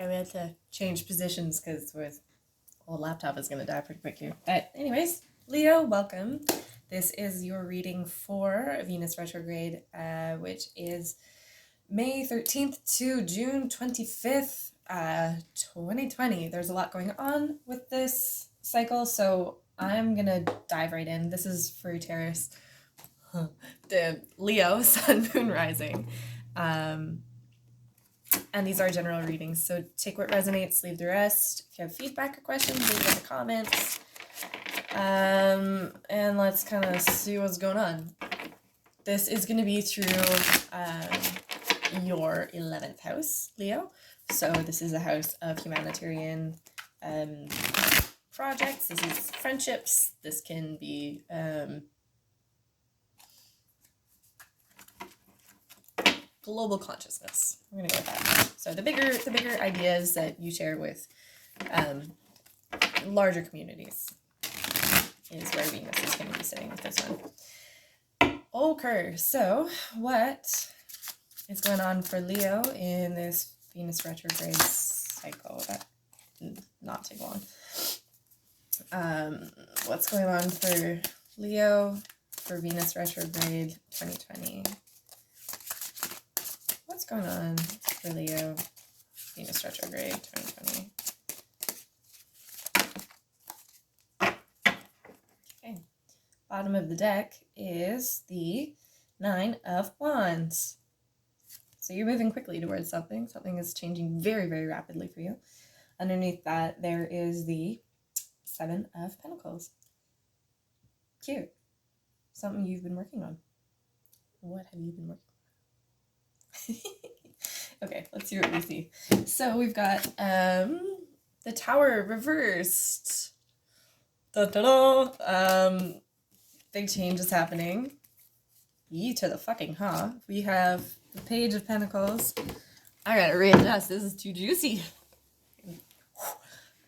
Okay, we had to change positions because with old laptop is going to die pretty quick here. But anyways, Leo, welcome. This is your reading for Venus retrograde, which is May 13th to June 25th, 2020. There's a lot going on with this cycle, so I'm going to dive right in. This is for Taurus, the Leo, Sun, Moon, Rising. And these are general readings, so take what resonates, leave the rest. If you have feedback or questions, leave it in the comments. And let's kind of see what's going on. This is going to be through your 11th house, Leo. So this is a house of humanitarian projects. This is friendships. This can be global consciousness. We're gonna go with that. So the bigger ideas that you share with larger communities is where Venus is going to be sitting with this one. Okay, so what is going on for Leo in this Venus retrograde cycle? That did not take long. What's going on for Leo for Venus retrograde 2020? What's going on for Leo, Venus retrograde 2020? Okay, bottom of the deck is the 9 of Wands. So you're moving quickly towards something. Something is changing very, very rapidly for you. Underneath that, there is the 7 of Pentacles. Cute. Something you've been working on. What have you been working on? Okay, let's see what we see. So we've got the Tower reversed. Da-da-da. Big change is happening. Yee to the fucking huh. We have the Page of Pentacles. I gotta readjust. This is too juicy.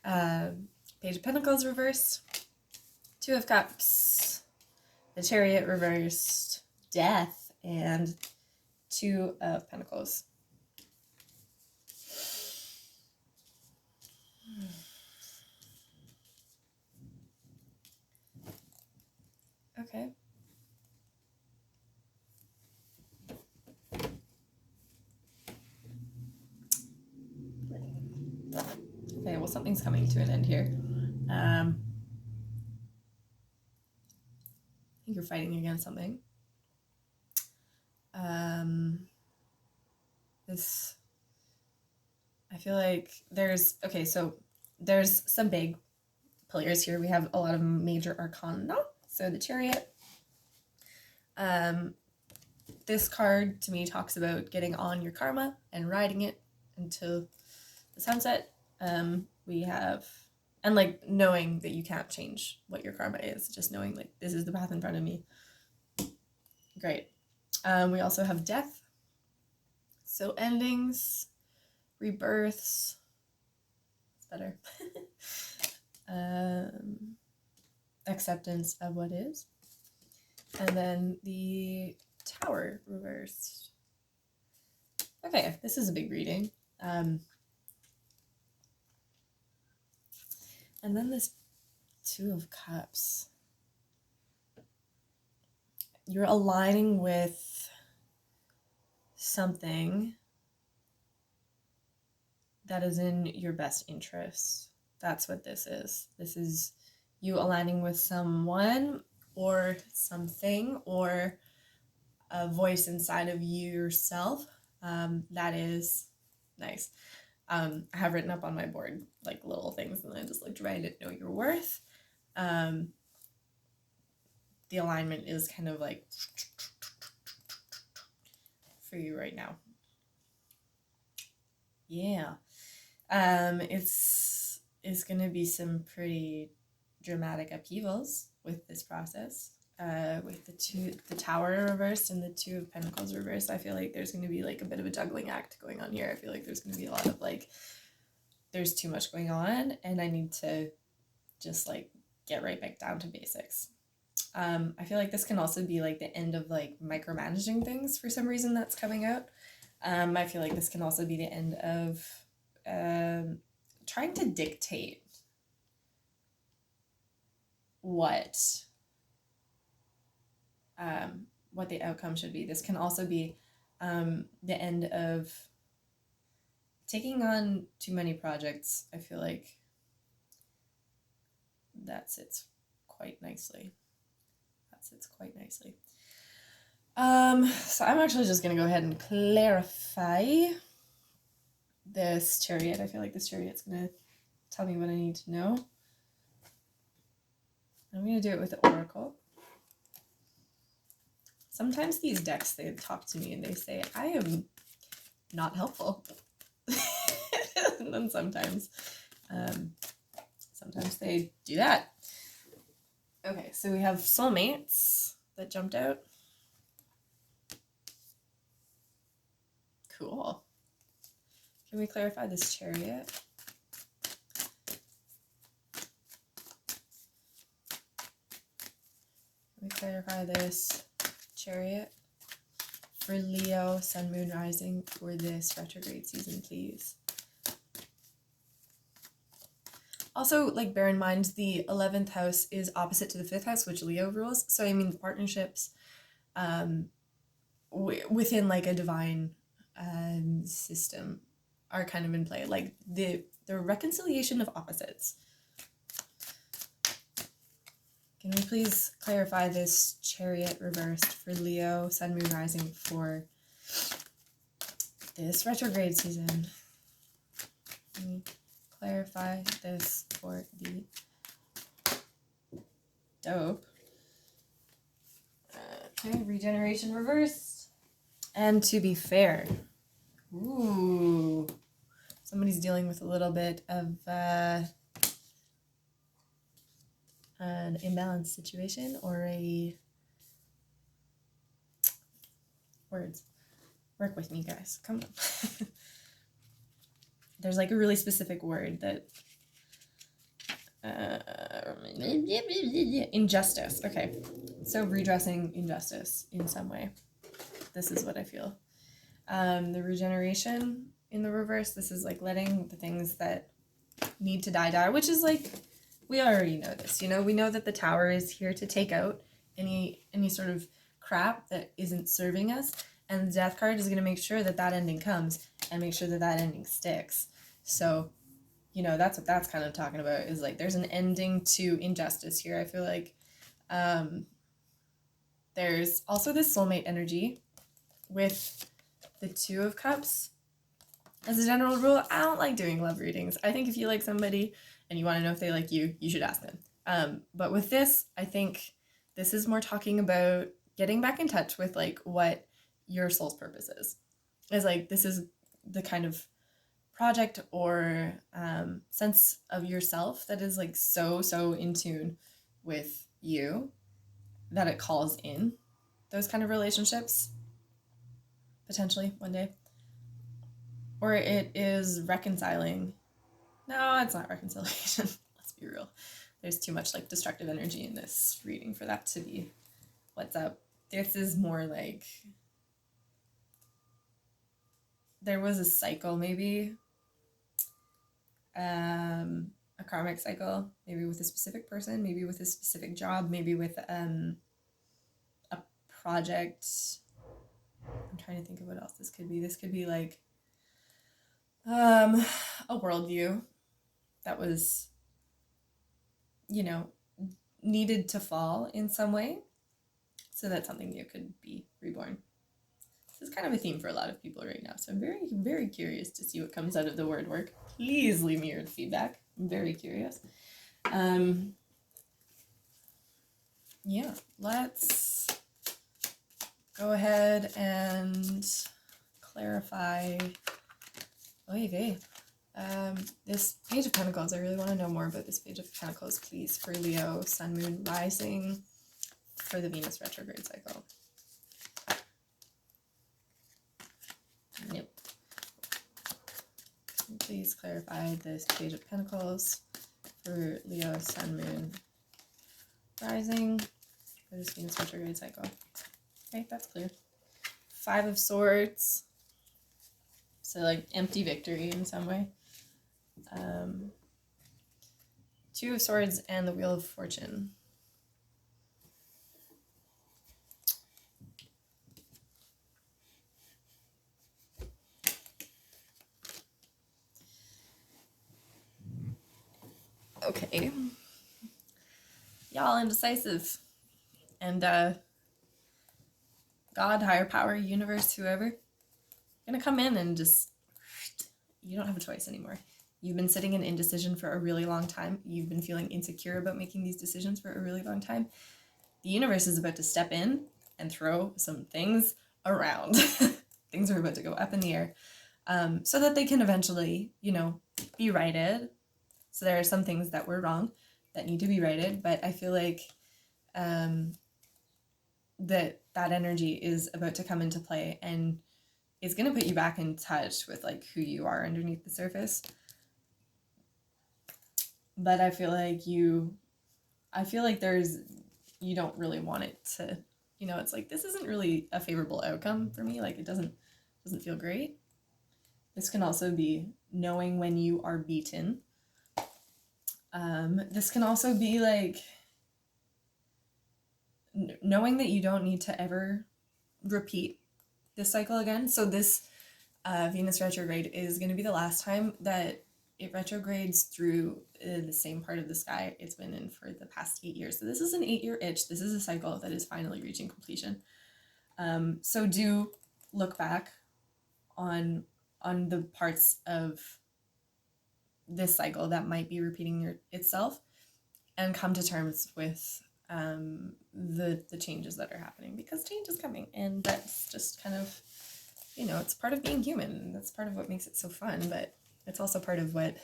Page of Pentacles reversed. 2 of Cups. The Chariot reversed. Death. And 2 of Pentacles. Okay. Okay, well, something's coming to an end here. I think you're fighting against something. I feel like there's some big players here. We have a lot of major arcana. So the Chariot. This card to me talks about getting on your karma and riding it until the sunset. We have, and like knowing that you can't change what your karma is, just knowing like this is the path in front of me. Great. We also have death. So endings, rebirths. It's better. Acceptance of what is. And then the Tower reversed. Okay, this is a big reading. And then this 2 of Cups. You're aligning with something that is in your best interest. That's what this is. This is you aligning with someone or something or a voice inside of yourself. That is nice. I have written up on my board like little things, and I just like trying to know your worth. The alignment is kind of like for you right now. Yeah. It's gonna be some pretty dramatic upheavals with this process. With the Tower reversed and the 2 of Pentacles reversed, I feel like there's going to be like a bit of a juggling act going on here. I feel like there's going to be a lot of like, there's too much going on and I need to just like get right back down to basics. I feel like this can also be like the end of like micromanaging things for some reason that's coming out. I feel like this can also be the end of trying to dictate what the outcome should be. This can also be the end of taking on too many projects. I feel like that sits quite nicely. So I'm actually just going to go ahead and clarify this chariot. I feel like this chariot's going to tell me what I need to know. I'm going to do it with the oracle. Sometimes these decks, they talk to me and they say, I am not helpful. And then sometimes they do that. Okay, so we have soulmates that jumped out. Cool. Can we clarify this chariot? Can we clarify this chariot for Leo, Sun, Moon, Rising for this retrograde season, please? Also, like, bear in mind the 11th house is opposite to the 5th house, which Leo rules. So, I mean, the partnerships within, like, a divine system are kind of in play. Like, the reconciliation of opposites. Can we please clarify this chariot reversed for Leo, Sun, Moon, Rising for this retrograde season? Can we clarify this for the dope? Okay, regeneration reversed. And to be fair, ooh, somebody's dealing with a little bit of an imbalanced situation or a words. Work with me, guys. Come on. There's like a really specific word that injustice. Okay, so redressing injustice in some way. This is what I feel. The regeneration in the reverse, this is like letting the things that need to die, which is like, we already know this, you know, we know that the Tower is here to take out any sort of crap that isn't serving us, and the Death card is going to make sure that that ending comes and make sure that that ending sticks. So, you know, that's what that's kind of talking about, is like there's an ending to injustice here. I feel like there's also this soulmate energy with the Two of Cups. As a general rule, I don't like doing love readings. I think if you like somebody and you want to know if they like you, you should ask them. But with this, I think this is more talking about getting back in touch with like what your soul's purpose is. Is like, this is the kind of project or sense of yourself that is like so in tune with you that it calls in those kind of relationships potentially one day. Or it is reconciling. No, it's not reconciliation. Let's be real. There's too much like destructive energy in this reading for that to be what's up. This is more like there was a cycle, maybe a karmic cycle, maybe with a specific person, maybe with a specific job, maybe with a project. I'm trying to think of what else this could be. This could be like a worldview that was, you know, needed to fall in some way so that something new could be reborn. This is kind of a theme for a lot of people right now, so I'm very curious to see what comes out of the word work. Please leave me your feedback. I'm very curious. Yeah, let's go ahead and clarify. Oy vey. This Page of Pentacles, I really want to know more about this Page of Pentacles, please, for Leo, Sun, Moon, Rising, for the Venus retrograde cycle. Nope. Please clarify this Page of Pentacles for Leo, Sun, Moon, Rising, for this Venus retrograde cycle. Okay, that's clear. Five of Swords. So, like, empty victory in some way. Two of Swords and the Wheel of Fortune. Okay. Y'all indecisive. And God, higher power, universe, whoever, gonna come in and just, you don't have a choice anymore. You've been sitting in indecision for a really long time. You've been feeling insecure about making these decisions for a really long time. The universe is about to step in and throw some things around. Things are about to go up in the air, so that they can eventually, be righted. So there are some things that were wrong that need to be righted, but I feel like that energy is about to come into play and it's going to put you back in touch with like who you are underneath the surface. But I feel like you don't really want it to, it's like, this isn't really a favorable outcome for me. Like, it doesn't feel great. This can also be knowing when you are beaten. This can also be like knowing that you don't need to ever repeat this cycle again. So this Venus retrograde is going to be the last time that it retrogrades through the same part of the sky it's been in for the past 8 years. So this is an 8-year itch. This is a cycle that is finally reaching completion. So do look back on the parts of this cycle that might be repeating itself and come to terms with the changes that are happening, because change is coming, and that's just kind of, it's part of being human. That's part of what makes it so fun, but it's also part of what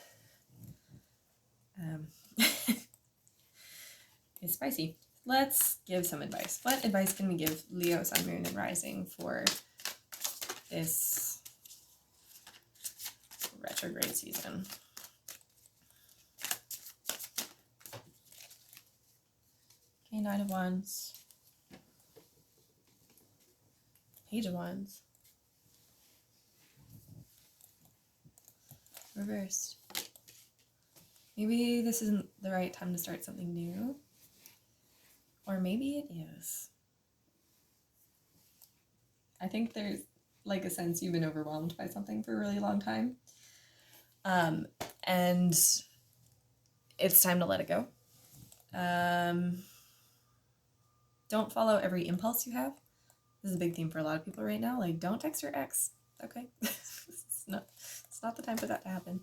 is spicy. Let's give some advice. What advice can we give Leo, Sun, Moon, and Rising for this retrograde season? Okay, Nine of Wands. Page of Wands. Reversed. Maybe this isn't the right time to start something new. Or maybe it is. I think there's like a sense you've been overwhelmed by something for a really long time. And it's time to let it go. Don't follow every impulse you have. This is a big theme for a lot of people right now. Like, don't text your ex. Okay. It's not the time for that to happen.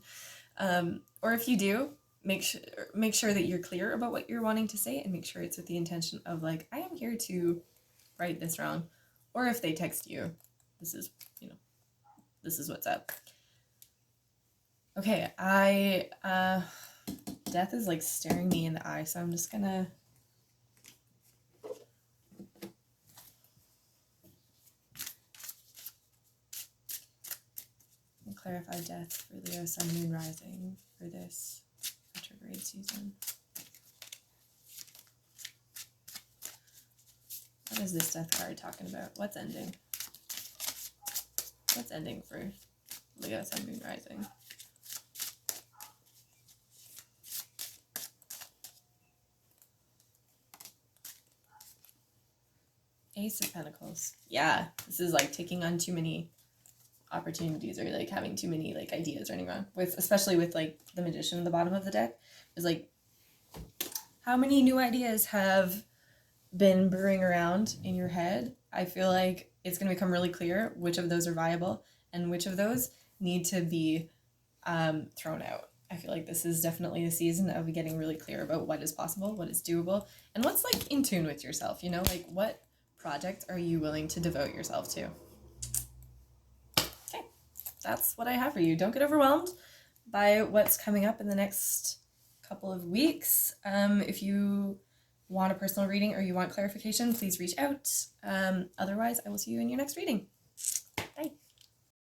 Or if you do, make sure that you're clear about what you're wanting to say, and make sure it's with the intention of like, I am here to right this wrong. Or if they text you, this is what's up. Okay, death is like staring me in the eye, so I'm just gonna clarify death for Leo, Sun, Moon, Rising for this retrograde season. What is this death card talking about? What's ending? What's ending for Leo, Sun, Moon, Rising? Ace of Pentacles. Yeah, this is like taking on too many opportunities, or like having too many like ideas running around, especially with like the Magician at the bottom of the deck. Is like, how many new ideas have been brewing around in your head? I feel like it's going to become really clear which of those are viable and which of those need to be thrown out. I feel like this is definitely a season of getting really clear about what is possible, what is doable, and what's like in tune with yourself, like what project are you willing to devote yourself to? Okay, that's what I have for you. Don't get overwhelmed by what's coming up in the next couple of weeks. If you want a personal reading or you want clarification, please reach out. Otherwise, I will see you in your next reading.